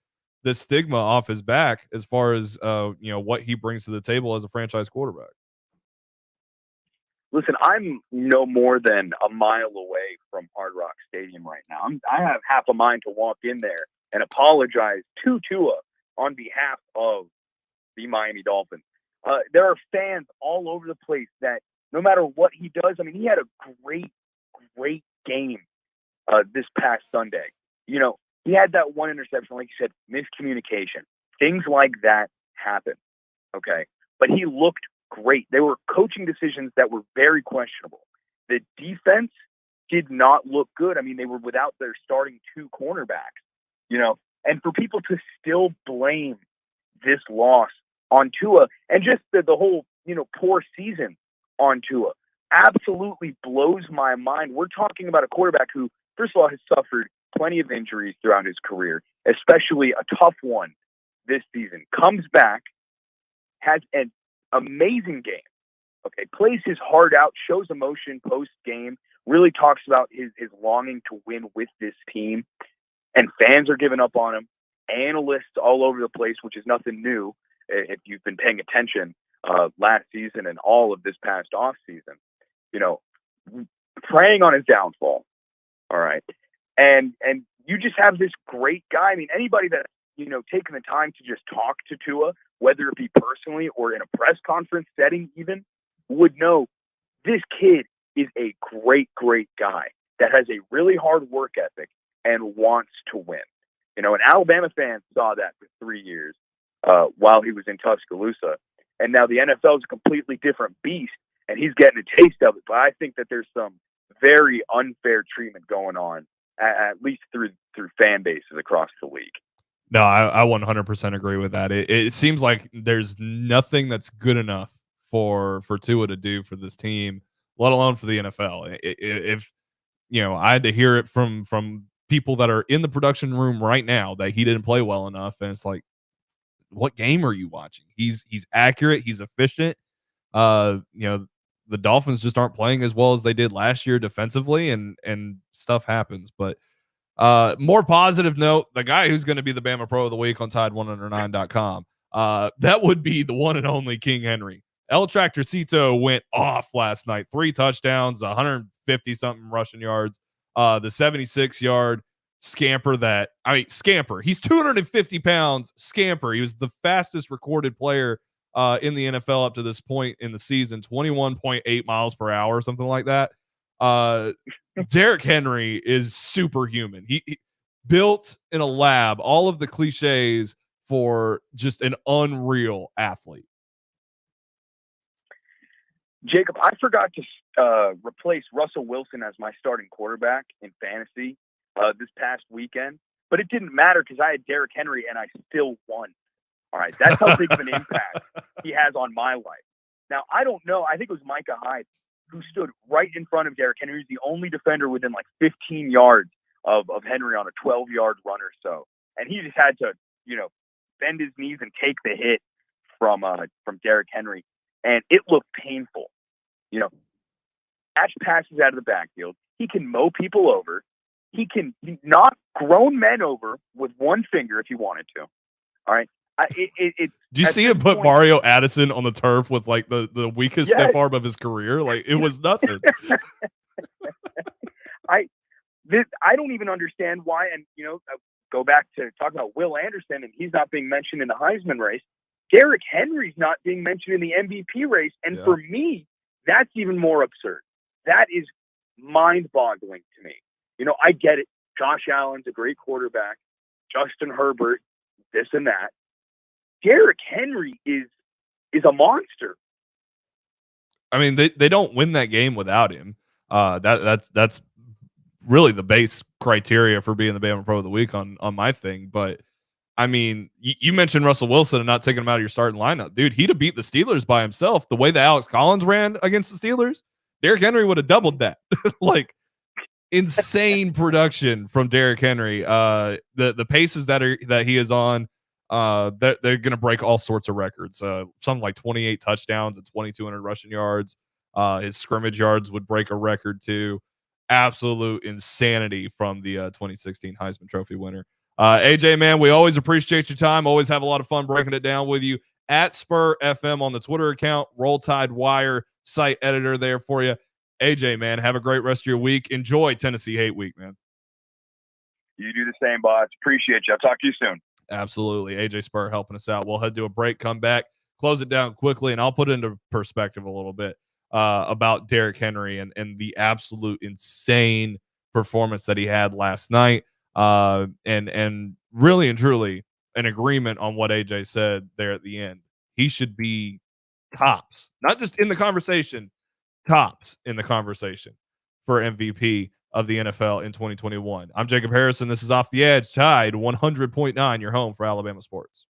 stigma off his back as far as what he brings to the table as a franchise quarterback. Listen, I'm no more than a mile away from Hard Rock Stadium right now. I have half a mind to walk in there and apologize to Tua on behalf of the Miami Dolphins. There are fans all over the place that no matter what he does, I mean, he had a great game this past Sunday. He had that one interception, like you said, miscommunication. Things like that happen, okay? But he looked great. They were coaching decisions that were very questionable. The defense did not look good. I mean, they were without their starting two cornerbacks, and for people to still blame this loss on Tua and just the whole, poor season on Tua absolutely blows my mind. We're talking about a quarterback who, first of all, has suffered plenty of injuries throughout his career, especially a tough one this season. Comes back, has an amazing game, okay, plays his heart out, shows emotion post-game, really talks about his longing to win with this team, and fans are giving up on him. Analysts all over the place, which is nothing new if you've been paying attention last season and all of this past offseason, preying on his downfall, all right? And you just have this great guy. I mean, anybody that, taking the time to just talk to Tua, whether it be personally or in a press conference setting even, would know this kid is a great guy that has a really hard work ethic and wants to win. And Alabama fans saw that for 3 years while he was in Tuscaloosa. And now the NFL is a completely different beast, and he's getting a taste of it. But I think that there's some very unfair treatment going on, at least through fan bases across the league. No, I 100% agree with that. It seems like there's nothing that's good enough for Tua to do for this team, let alone for the NFL. If I had to hear it from people that are in the production room right now that he didn't play well enough, and it's like, what game are you watching? He's accurate, he's efficient. The Dolphins just aren't playing as well as they did last year defensively, and stuff happens, but. More positive note, the guy who's going to be the Bama Pro of the Week on Tide109.com, that would be the one and only King Henry. El Tractorcito went off last night. 3 touchdowns, 150-something rushing yards. The 76-yard scamper. He's 250 pounds, scamper. He was the fastest recorded player in the NFL up to this point in the season, 21.8 miles per hour, something like that. Derrick Henry is superhuman. He built in a lab, all of the cliches for just an unreal athlete. Jacob, I forgot to replace Russell Wilson as my starting quarterback in fantasy this past weekend, but it didn't matter because I had Derrick Henry and I still won. All right, that's how big of an impact he has on my life. Now, I don't know. I think it was Micah Hyde who stood right in front of Derrick Henry. He's the only defender within like 15 yards of Henry on a 12-yard run or so. And he just had to, bend his knees and take the hit from Derrick Henry. And it looked painful. Catch passes out of the backfield. He can mow people over. He can knock grown men over with one finger if he wanted to. All right. Did you see him put Mario Addison on the turf with like the weakest step arm of his career? Like, it was nothing. I don't even understand why. And, go back to talk about Will Anderson, and he's not being mentioned in the Heisman race. Derrick Henry's not being mentioned in the MVP race. And for me, that's even more absurd. That is mind-boggling to me. I get it. Josh Allen's a great quarterback. Justin Herbert, this and that. Derrick Henry is a monster. I mean, they don't win that game without him. That's really the base criteria for being the Bama Pro of the Week on my thing. But I mean, you mentioned Russell Wilson and not taking him out of your starting lineup. Dude, he'd have beat the Steelers by himself. The way that Alex Collins ran against the Steelers, Derrick Henry would have doubled that. Like, insane production from Derrick Henry. The paces that he is on, they're going to break all sorts of records. Something like 28 touchdowns and 2,200 rushing yards. His scrimmage yards would break a record too. Absolute insanity from the 2016 Heisman Trophy winner. AJ, man, we always appreciate your time. Always have a lot of fun breaking it down with you. At Spurr FM on the Twitter account, Roll Tide Wire site editor there for you. AJ, man, have a great rest of your week. Enjoy Tennessee Hate Week, man. You do the same, boss. Appreciate you. I'll talk to you soon. Absolutely. AJ Spurr helping us out. We'll head to a break, come back, close it down quickly, and I'll put it into perspective a little bit about Derrick Henry and the absolute insane performance that he had last night. And really and truly an agreement on what AJ said there at the end. He should be tops, not just in the conversation, tops in the conversation for MVP of the NFL in 2021. I'm Jacob Harrison. This is Off the Edge, Tide 100.9, your home for Alabama sports.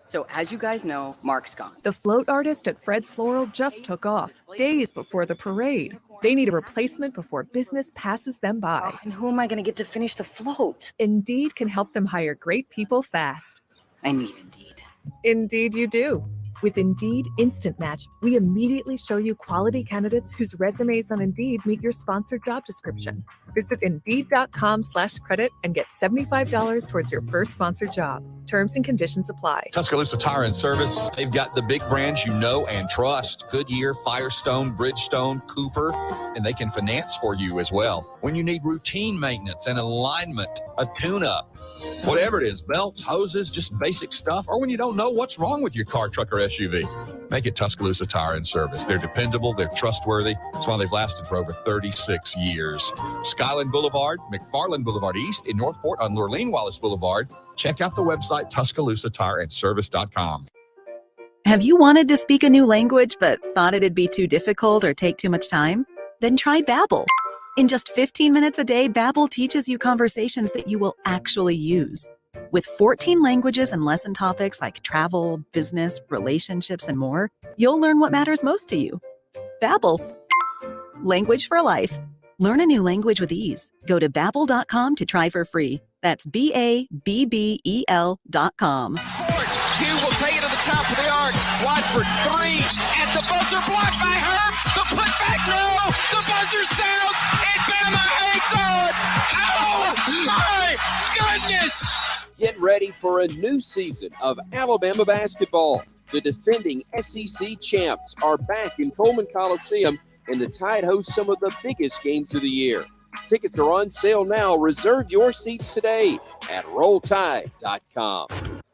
So as you guys know, Mark's gone. The float artist at Fred's Floral just took off, days before the parade. They need a replacement before business passes them by. And who am I going to get to finish the float? Indeed can help them hire great people fast. I need Indeed. Indeed you do. With Indeed Instant Match, we immediately show you quality candidates whose resumes on Indeed meet your sponsored job description. Visit Indeed.com/credit and get $75 towards your first sponsored job. Terms and conditions apply. Tuscaloosa Tire and Service. They've got the big brands you know and trust. Goodyear, Firestone, Bridgestone, Cooper, and they can finance for you as well. When you need routine maintenance and alignment, a tune-up, whatever it is, belts, hoses, just basic stuff, or when you don't know what's wrong with your car, truck, or SUV, make it Tuscaloosa Tire and Service. They're dependable, they're trustworthy. That's why they've lasted for over 36 years. Skyland Boulevard, McFarland Boulevard East in Northport on Lurleen Wallace Boulevard. Check out the website TuscaloosaTireandService.com. Have you wanted to speak a new language but thought it'd be too difficult or take too much time? Then try Babbel. In just 15 minutes a day, Babbel teaches you conversations that you will actually use. With 14 languages and lesson topics like travel, business, relationships, and more, you'll learn what matters most to you. Babbel. Language for life. Learn a new language with ease. Go to Babbel.com to try for free. That's BABBEL.com. Hugh will take it to the top of the arc. Watford, three. At the buzzer, blocked by her. The putback, no. The buzzer sounds. And Bama hangs on. Oh, my goodness. Get ready for a new season of Alabama basketball. The defending SEC champs are back in Coleman Coliseum, and the Tide hosts some of the biggest games of the year. Tickets are on sale now. Reserve your seats today at RollTide.com.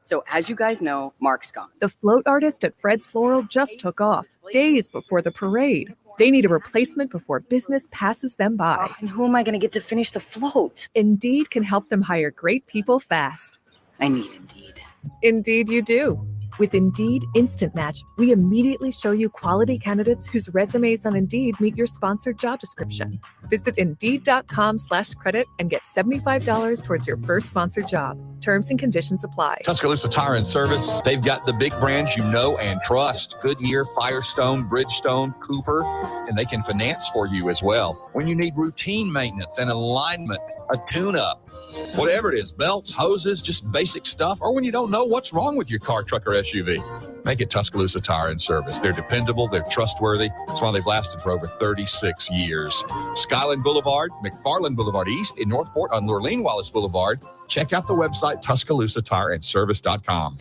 So as you guys know, Mark's gone. The float artist at Fred's Floral just took off, days before the parade. They need a replacement before business passes them by. And who am I going to get to finish the float? Indeed can help them hire great people fast. I need Indeed. Indeed you do. With Indeed Instant Match, we immediately show you quality candidates whose resumes on Indeed meet your sponsored job description. Visit Indeed.com/credit and get $75 towards your first sponsored job. Terms and conditions apply. Tuscaloosa Tire and Service. They've got the big brands you know and trust. Goodyear, Firestone, Bridgestone, Cooper, and they can finance for you as well. When you need routine maintenance and alignment, a tune-up, whatever it is, belts, hoses, just basic stuff, or when you don't know what's wrong with your car, truck, or SUV, make it Tuscaloosa Tire and Service. They're dependable, they're trustworthy. That's why they've lasted for over 36 years. Skyland Boulevard, McFarland Boulevard East in Northport on Lurleen Wallace Boulevard. Check out the website TuscaloosaTireandService.com.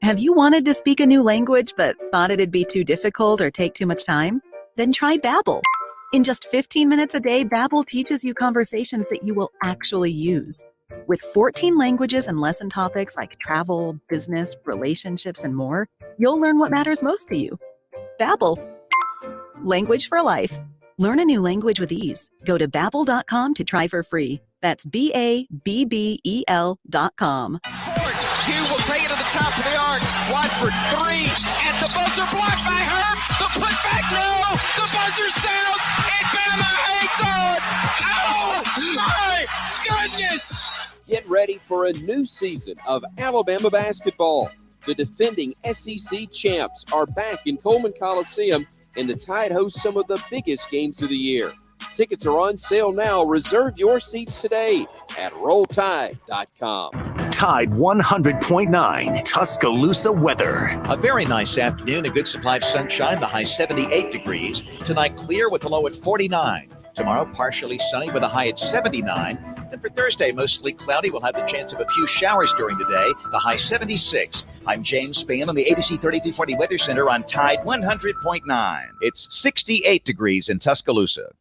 Have you wanted to speak a new language but thought it'd be too difficult or take too much time? Then try Babbel. In just 15 minutes a day, Babbel teaches you conversations that you will actually use. With 14 languages and lesson topics like travel, business, relationships, and more, you'll learn what matters most to you. Babbel. Language for life. Learn a new language with ease. Go to Babbel.com to try for free. That's BABBEL.com. Hugh will take it to the top of the arc. Watford 3 at the buzzer, blocked by Herb. The putback, no. The buzzer sounds, and Bama hangs on. Oh my goodness! Get ready for a new season of Alabama basketball. The defending SEC champs are back in Coleman Coliseum, and the Tide hosts some of the biggest games of the year. Tickets are on sale now. Reserve your seats today at RollTide.com. Tide 100.9 Tuscaloosa weather. A very nice afternoon, a good supply of sunshine, the high 78 degrees. Tonight, clear with the low at 49. Tomorrow, partially sunny with a high at 79. And for Thursday, mostly cloudy. We'll have the chance of a few showers during the day, the high 76. I'm James Spann on the ABC 3340 Weather Center on Tide 100.9. It's 68 degrees in Tuscaloosa.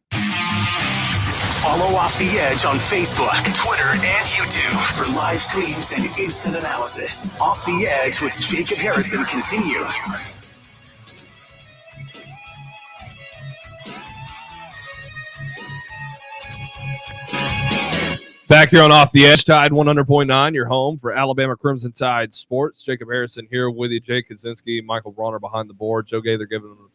Follow Off the Edge on Facebook, Twitter, and YouTube for live streams and instant analysis. Off the Edge with Jacob Harrison continues. Back here on Off the Edge, Tide 100.9, your home for Alabama Crimson Tide sports. Jacob Harrison here with you, Jake Kaczynski, Michael Bronner behind the board, Joe Gaither giving them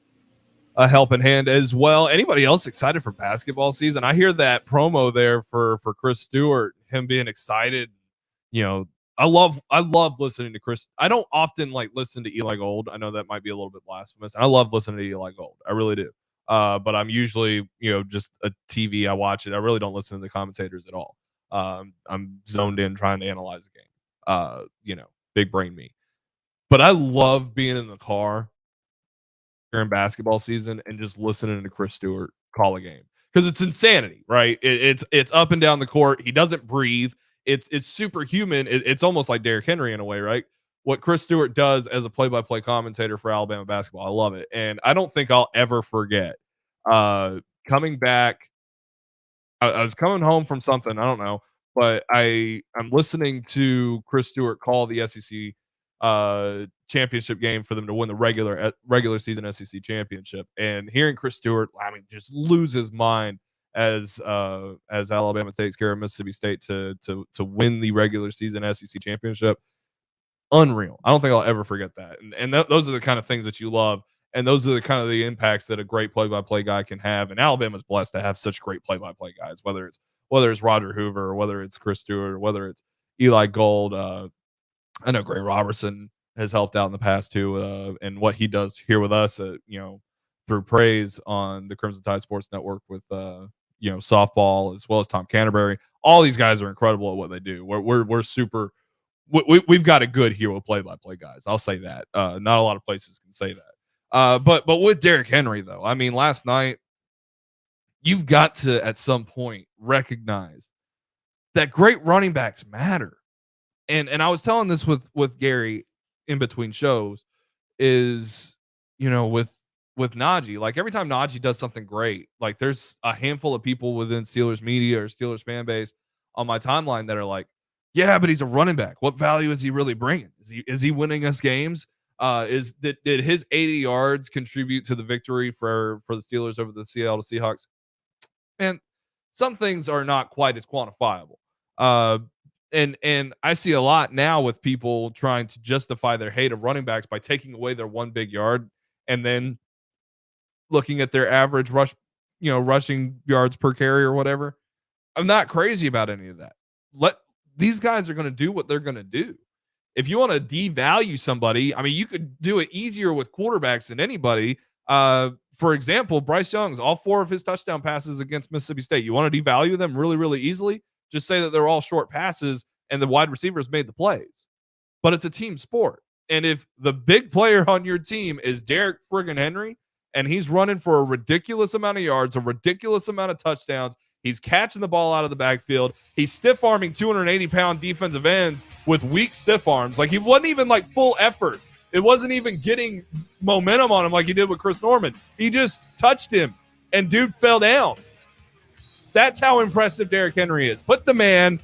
a helping hand as well. Anybody else excited for basketball season? I hear that promo there for Chris Stewart, him being excited. You know, I love listening to Chris. I don't often listen to Eli Gold. I know that might be a little bit blasphemous. I love listening to Eli Gold. I really do. But I'm usually, just a TV. I watch it. I really don't listen to the commentators at all. I'm zoned in trying to analyze the game. Big brain me. But I love being in the car during basketball season and just listening to Chris Stewart call a game, because it's insanity, right? It's up and down the court. He doesn't breathe. It's superhuman. It's almost like Derrick Henry in a way, right? What Chris Stewart does as a play-by-play commentator for Alabama basketball, I love it, and I don't think I'll ever forget coming back. I was coming home from something, I don't know, but I'm listening to Chris Stewart call the SEC championship game for them to win the regular season SEC championship, and hearing Chris Stewart, just lose his mind as Alabama takes care of Mississippi State to win the regular season SEC championship. Unreal. I don't think I'll ever forget that. And those are the kind of things that you love. And those are the kind of the impacts that a great play-by-play guy can have. And Alabama's blessed to have such great play-by-play guys, whether it's Roger Hoover, or whether it's Chris Stewart, or whether it's Eli Gold. I know Gray Robertson has helped out in the past too, and what he does here with us, through praise on the Crimson Tide Sports Network with softball, as well as Tom Canterbury. All these guys are incredible at what they do. We're super. We've got a good hero play-by-play guys. I'll say that. Not a lot of places can say that. But with Derrick Henry, though, last night, you've got to at some point recognize that great running backs matter. And I was telling this with Gary in between shows, is with Najee, every time Najee does something great, there's a handful of people within Steelers media or Steelers fan base on my timeline that are like, yeah, but he's a running back. What value is he really bringing? Is he winning us games? Did his 80 yards contribute to the victory for the Steelers over the Seattle Seahawks? And some things are not quite as quantifiable. And I see a lot now with people trying to justify their hate of running backs by taking away their one big yard and then looking at their average rushing yards per carry or whatever. I'm not crazy about any of that. These guys are going to do what they're going to do. If you want to devalue somebody, you could do it easier with quarterbacks than anybody. For example, Bryce Young's, all 4 of his touchdown passes against Mississippi State. You want to devalue them really, really easily? Just say that they're all short passes and the wide receivers made the plays. But it's a team sport. And if the big player on your team is Derrick friggin' Henry, and he's running for a ridiculous amount of yards, a ridiculous amount of touchdowns, he's catching the ball out of the backfield, he's stiff-arming 280-pound defensive ends with weak stiff arms. He wasn't even full effort. It wasn't even getting momentum on him like he did with Chris Norman. He just touched him and dude fell down. That's how impressive Derrick Henry is. Put the man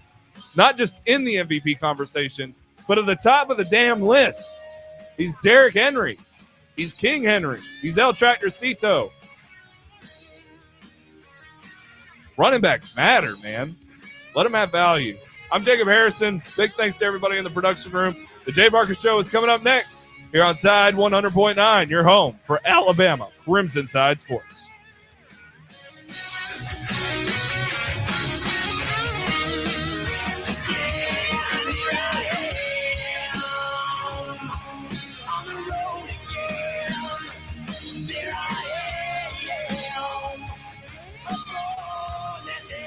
not just in the MVP conversation, but at the top of the damn list. He's Derrick Henry. He's King Henry. He's El Tractorcito. Running backs matter, man. Let them have value. I'm Jacob Harrison. Big thanks to everybody in the production room. The Jay Barker Show is coming up next here on Tide 100.9, your home for Alabama Crimson Tide Sports.